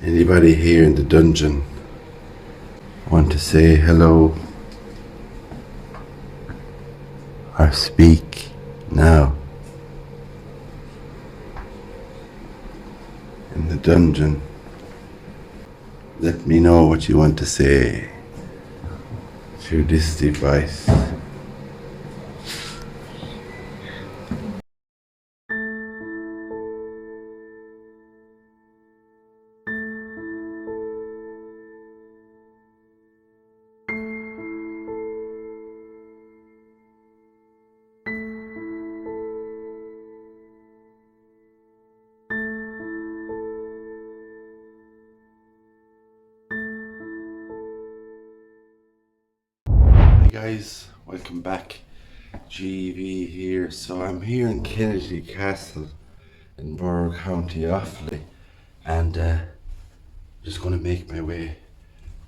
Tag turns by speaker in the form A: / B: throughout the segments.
A: Anybody here in the dungeon want to say hello or speak now? In the dungeon, let me know what you want to say through this device. Hey guys, welcome back. GV here. So I'm here in Kinnitty Castle in Borough County Offaly, and just going to make my way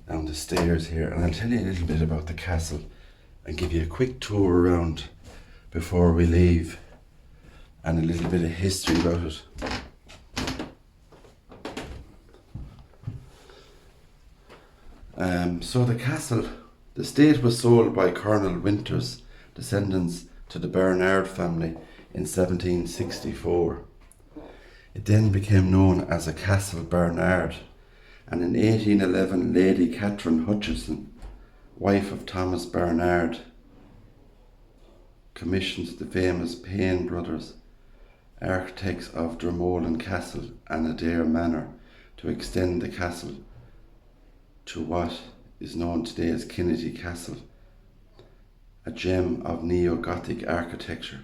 A: down the stairs here, and I'll tell you a little bit about the castle and give you a quick tour around before we leave, and a little bit of history about it. So the castle, the estate was sold by Colonel Winter's descendants to the Bernard family in 1764. It then became known as a Castle Bernard, and in 1811 Lady Catherine Hutchison, wife of Thomas Bernard, commissioned the famous Payne brothers, architects of Dromoland Castle and Adair Manor, to extend the castle to what is known today as Kinnitty Castle, a gem of neo-Gothic architecture.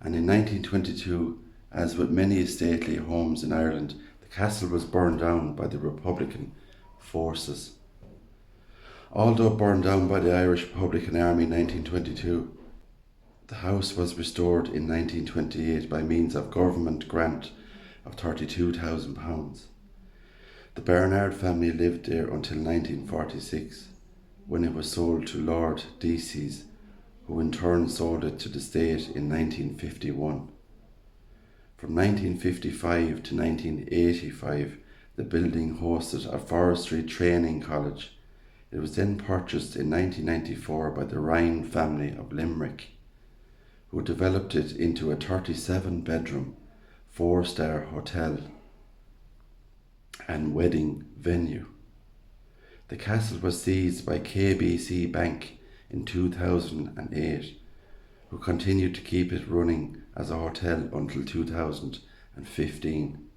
A: And in 1922, as with many stately homes in Ireland, the castle was burned down by the Republican forces. Although burned down by the Irish Republican Army in 1922, the house was restored in 1928 by means of government grant of £32,000. The Bernard family lived there until 1946, when it was sold to Lord Deasy's, who in turn sold it to the state in 1951. From 1955 to 1985, the building hosted a forestry training college. It was then purchased in 1994 by the Ryan family of Limerick, who developed it into a 37-bedroom, 4-star hotel and wedding venue. The castle was seized by KBC Bank in 2008, who continued to keep it running as a hotel until 2015,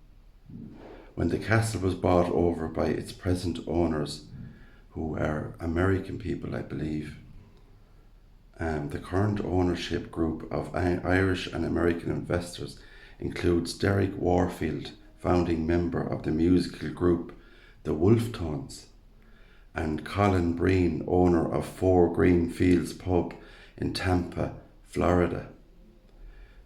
A: when the castle was bought over by its present owners, who are American people, I believe. The current ownership group of Irish and American investors includes Derek Warfield, founding member of the musical group The Wolftones, and Colin Breen, owner of 4 Green Fields pub in Tampa, Florida.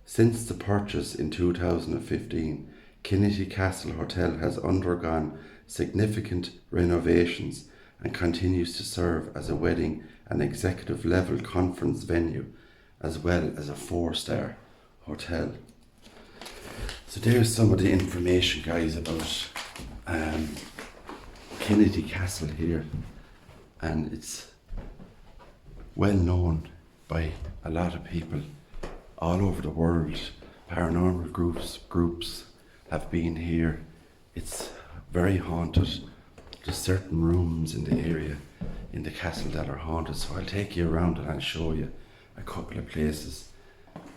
A: Since the purchase in 2015, Kinnitty Castle Hotel has undergone significant renovations and continues to serve as a wedding and executive level conference venue, as well as a 4-star hotel. So there's some of the information, guys, about Kinnitty Castle here, and it's well known by a lot of people all over the world. Paranormal groups have been here. It's very haunted. There's certain rooms in the area in the castle that are haunted, so I'll take you around and I'll show you a couple of places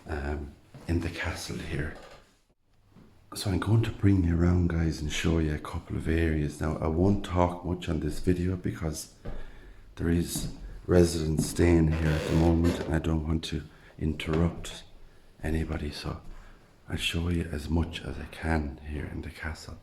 A: in the castle here. So I'm going to bring you around, guys, and show you a couple of areas. Now, I won't talk much on this video because there is residents staying here at the moment and I don't want to interrupt anybody, so I'll show you as much as I can here in the castle.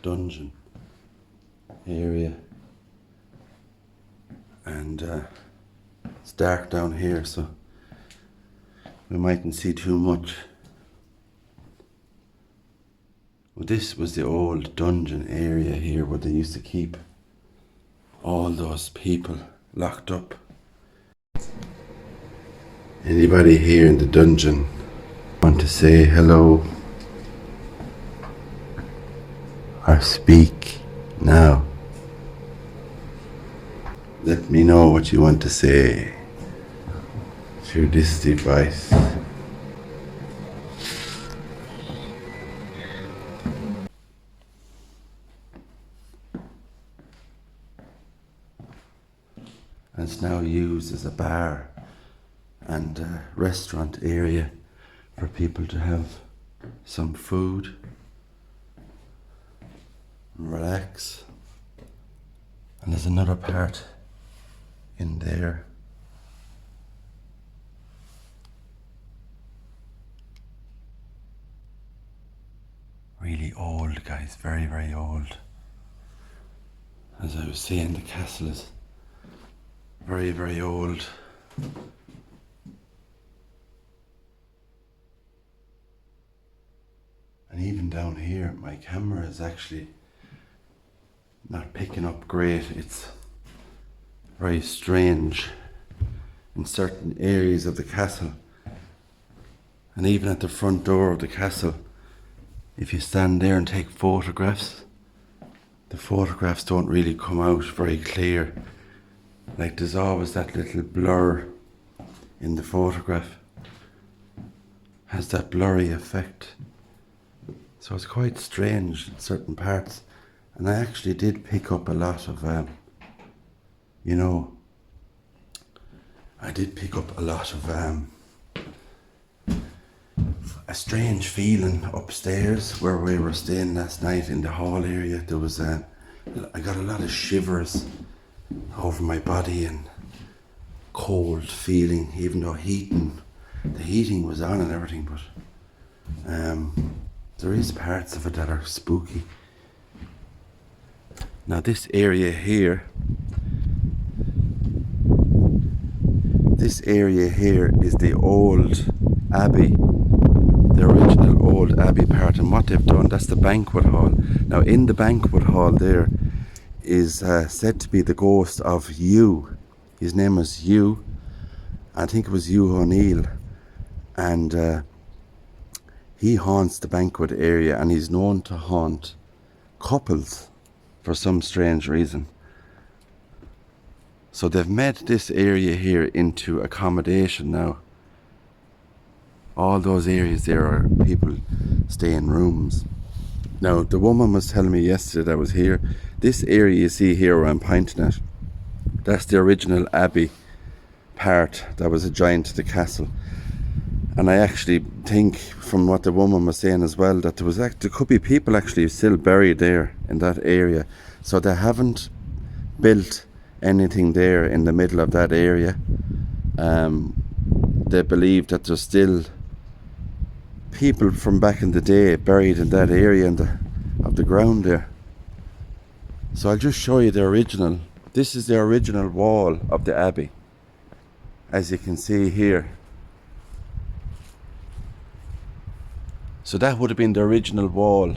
A: dungeon area, and it's dark down here, so we mightn't see too much. Well, this was the old dungeon area here where they used to keep all those people locked up. Anybody here in the dungeon want to say hello or speak now? Let me know what you want to say through this device. And it's now used as a bar and a restaurant area for people to have some food and relax. And there's another part in there. Really old, guys, very, very old. As I was saying, the castle is very, very old. And even down here, my camera is actually not picking up great. It's very strange in certain areas of the castle. And even at the front door of the castle, if you stand there and take photographs, the photographs don't really come out very clear. Like there's always that little blur in the photograph. Has that blurry effect. So it's quite strange in certain parts. And I actually did pick up a lot of, I did pick up a lot of a strange feeling upstairs where we were staying last night in the hall area. There was I got a lot of shivers over my body and cold feeling, even though the heating was on and everything, but there is parts of it that are spooky. Now this area here is the old Abbey, the original old Abbey part, and what they've done, that's the banquet hall. Now in the banquet hall there is said to be the ghost of Hugh. His name was Hugh. I think it was Hugh O'Neill, and he haunts the banquet area, and he's known to haunt couples for some strange reason. So they've made this area here into accommodation now. All those areas there are people stay in rooms. Now the woman was telling me yesterday that was here, this area you see here where I'm pointing at, that's the original Abbey part that was adjoined to the castle. And I actually think from what the woman was saying as well, that there could be people actually still buried there in that area. So they haven't built anything there in the middle of that area. They believe that there's still people from back in the day buried in that area of the ground there. So I'll just show you the original. This is the original wall of the Abbey, as you can see here. So that would have been the original wall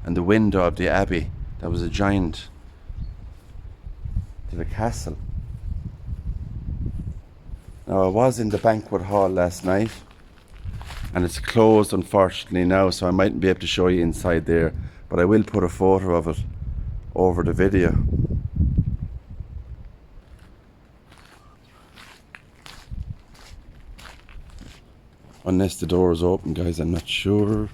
A: and the window of the Abbey that was adjoined to the castle. Now I was in the banquet hall last night, and it's closed unfortunately now, so I mightn't be able to show you inside there, but I will put a photo of it over the video. Unless the door is open, guys, I'm not sure.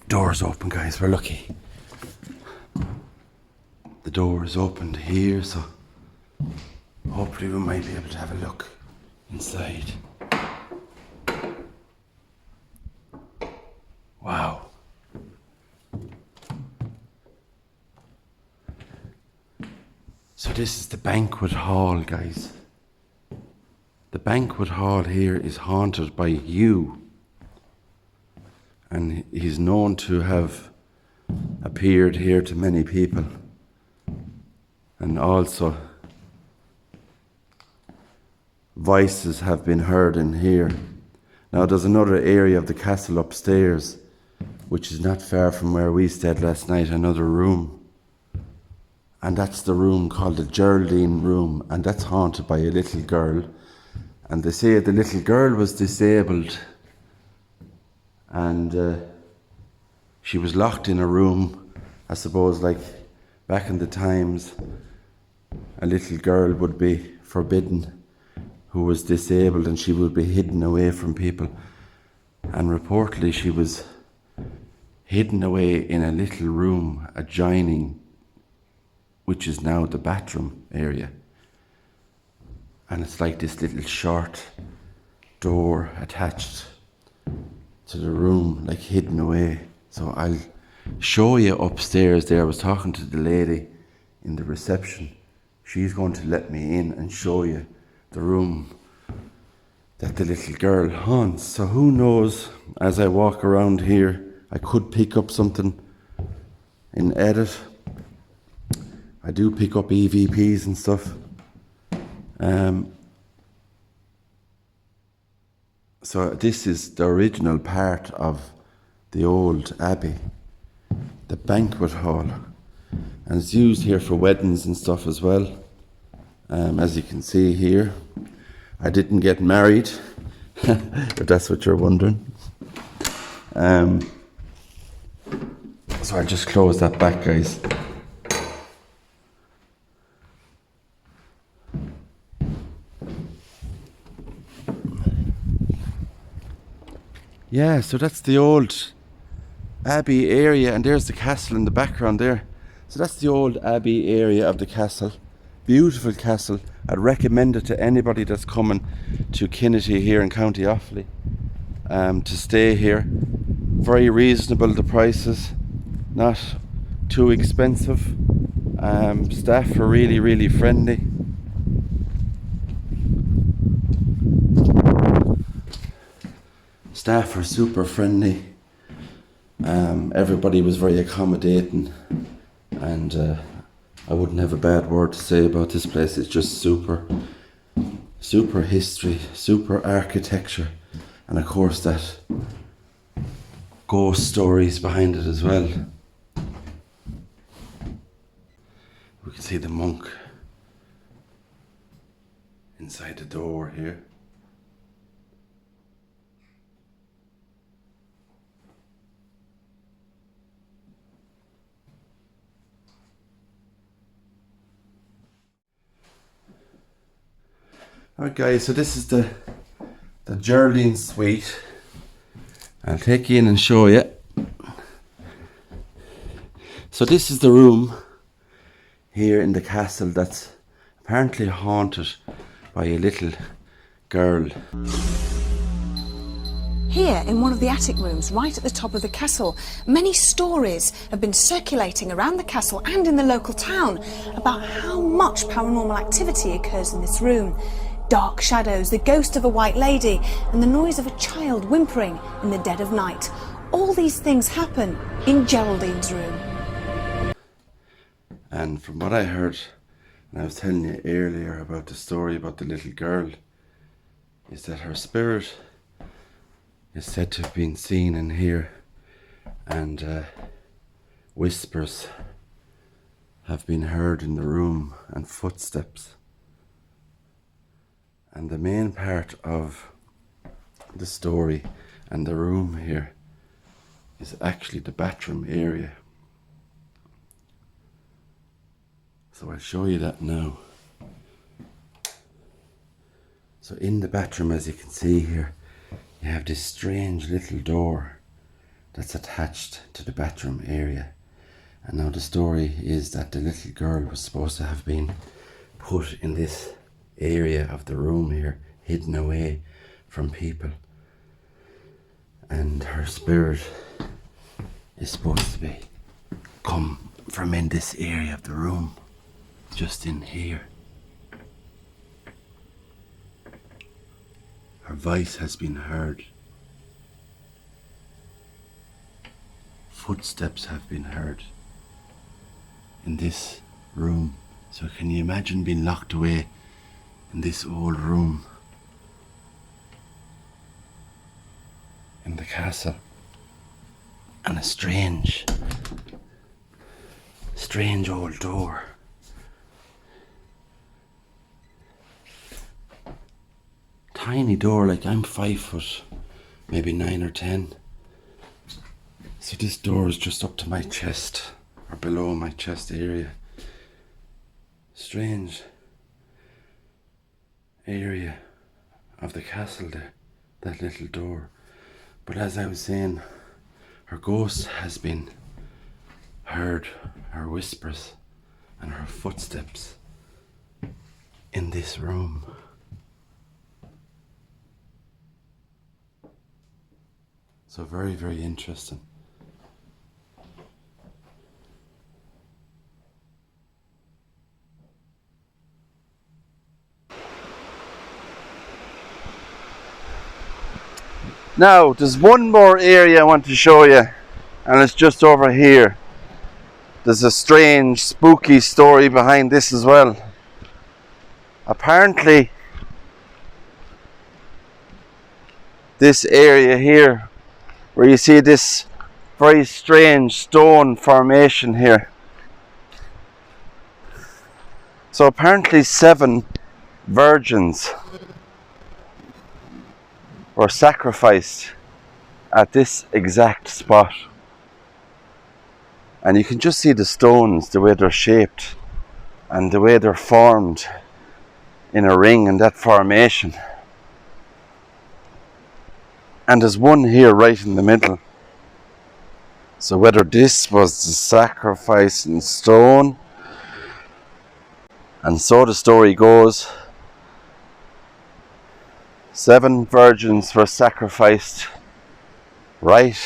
A: Door is open, guys, we're lucky. The door is opened here, so hopefully we might be able to have a look inside. Wow. So this is the banquet hall, guys. The banquet hall here is haunted by Hugh, and he's known to have appeared here to many people. And also voices have been heard in here. Now there's another area of the castle upstairs, which is not far from where we stayed last night, another room. And that's the room called the Geraldine room, and that's haunted by a little girl. And they say the little girl was disabled and she was locked in a room. I suppose like back in the times, a little girl would be forbidden who was disabled, and she would be hidden away from people. And reportedly she was hidden away in a little room adjoining, which is now the bathroom area. And it's like this little short door attached to the room, like hidden away. So I'll show you upstairs there. I was talking to the lady in the reception. She's going to let me in and show you the room that the little girl haunts. So who knows, as I walk around here, I could pick up something in edit. I do pick up EVPs and stuff. So this is the original part of the old Abbey, the banquet hall. And it's used here for weddings and stuff as well. As you can see here, I didn't get married, if that's what you're wondering. So I just close that back, guys. Yeah, so that's the old Abbey area, and there's the castle in the background there. So that's the old Abbey area of the castle. Beautiful castle. I'd recommend it to anybody that's coming to Kinnitty here in County Offaly to stay here. Very reasonable, the prices, not too expensive. Staff are really, really friendly. Staff are super friendly. Everybody was very accommodating, and I wouldn't have a bad word to say about this place. It's just super history, super architecture, and of course that ghost stories behind it as well. We can see the monk inside the door here. Alright guys, so this is the Geraldine suite. I'll take you in and show you. So this is the room here in the castle that's apparently haunted by a little girl.
B: Here, in one of the attic rooms, right at the top of the castle, many stories have been circulating around the castle and in the local town about how much paranormal activity occurs in this room. Dark shadows, the ghost of a white lady, and the noise of a child whimpering in the dead of night. All these things happen in Geraldine's room.
A: And from what I heard, and I was telling you earlier about the story about the little girl, is that her spirit is said to have been seen in here, and whispers have been heard in the room, and footsteps. And the main part of the story and the room here is actually the bathroom area. So I'll show you that now. So in the bathroom, as you can see here, you have this strange little door that's attached to the bathroom area. And now the story is that the little girl was supposed to have been put in this area of the room here, hidden away from people, and her spirit is supposed to be come from in this area of the room, just in here. Her voice has been heard. footsteps have been heard in this room. So can you imagine being locked away in this old room in the castle, and a strange old door. Tiny door, like I'm 5 foot, maybe 9 or 10. So this door is just up to my chest, or below my chest area. Strange area of the castle there, that little door. But as I was saying, her ghost has been heard, her whispers and her footsteps in this room. So very, very interesting. Now, there's one more area I want to show you, and it's just over here. There's a strange, spooky story behind this as well. Apparently, this area here, where you see this very strange stone formation here. So apparently 7 virgins were sacrificed at this exact spot. And you can just see the stones, the way they're shaped and the way they're formed in a ring in that formation. And there's one here right in the middle. So whether this was the sacrifice in stone, and so the story goes, 7 virgins were sacrificed right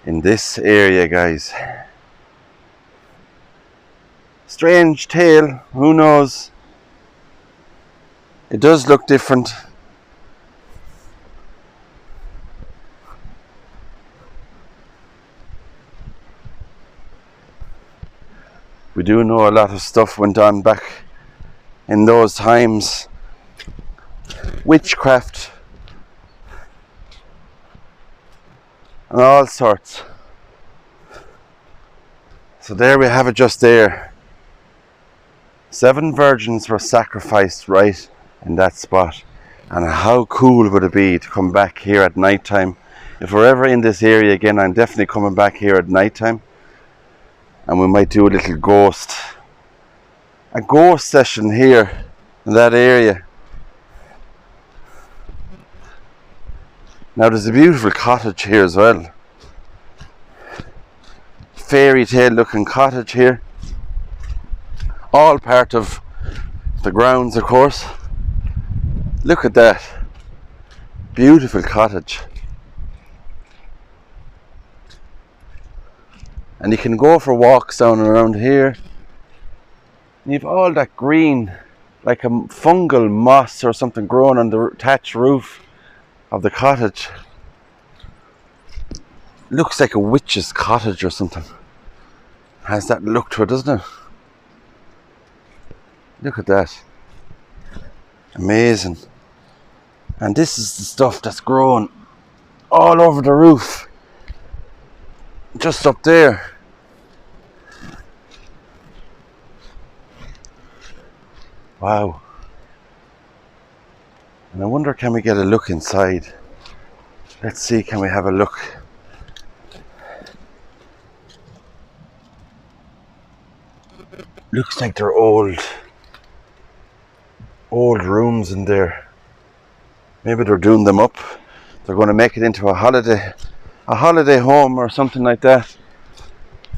A: in this area, guys. Strange tale, who knows? It does look different. We do know a lot of stuff went on back in those times. Witchcraft and all sorts. So there we have it, just there. 7 virgins were sacrificed right in that spot. And how cool would it be to come back here at night time? If we're ever in this area again, I'm definitely coming back here at night time. And we might do a little a ghost session here in that area. Now there's a beautiful cottage here as well. Fairy tale looking cottage here. All part of the grounds, of course. Look at that. Beautiful cottage. And you can go for walks down and around here. And you've all that green, like a fungal moss or something growing on the thatched roof of the cottage. Looks like a witch's cottage or something. Has that look to it, doesn't it? Look at that. Amazing. And this is the stuff that's growing all over the roof. Just up there. Wow. And I wonder, can we get a look inside? Let's see, can we have a look? Looks like they're old rooms in there. Maybe they're doing them up. They're going to make it into a holiday home or something like that.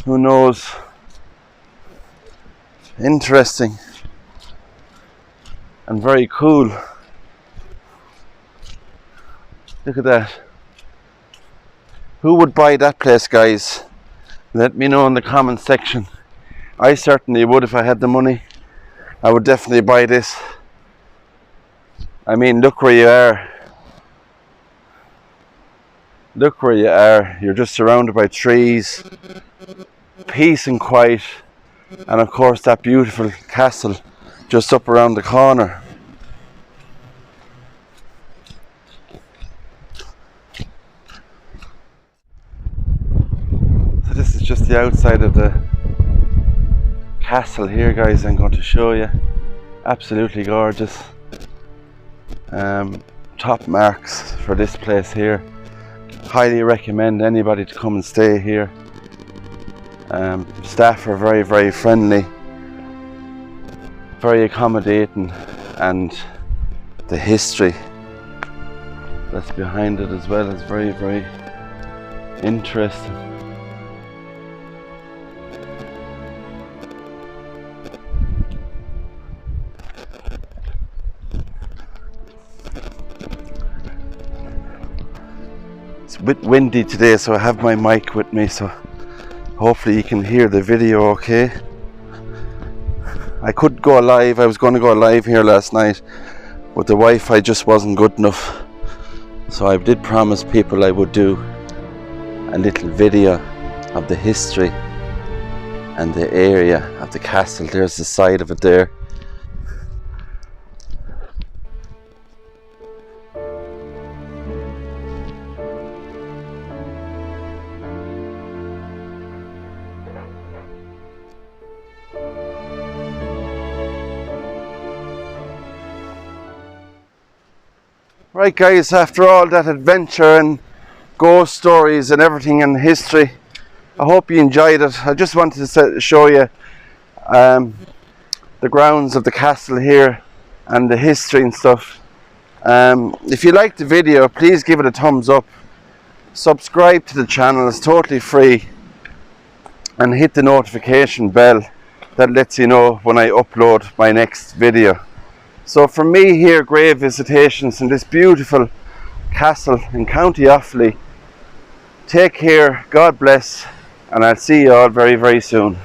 A: Who knows? Interesting and very cool. Look at that. Who would buy that place, guys? Let me know in the comment section. I certainly would if I had the money. I would definitely buy this. I mean, look where you are. look where you are. You're just surrounded by trees, peace and quiet, and of course that beautiful castle just up around the corner. So this is just the outside of the castle here, guys. I'm going to show you. Absolutely gorgeous. Top marks for this place here. Highly recommend anybody to come and stay here. Staff are very, very friendly, very accommodating, and the history that's behind it as well is very, very interesting. It's a bit windy today, so I have my mic with me, so hopefully you can hear the video okay. I could go live. I was going to go live here last night, but the Wi-Fi just wasn't good enough. So I did promise people I would do a little video of the history and the area of the castle. There's the side of it there. Right guys, after all that adventure and ghost stories and everything in history, I hope you enjoyed it. I just wanted to show you the grounds of the castle here and the history and stuff. If you liked the video, please give it a thumbs up. Subscribe to the channel, it's totally free. And hit the notification bell that lets you know when I upload my next video. So from me here, Grave Visitations, in this beautiful castle in County Offaly, take care, God bless, and I'll see you all very, very soon.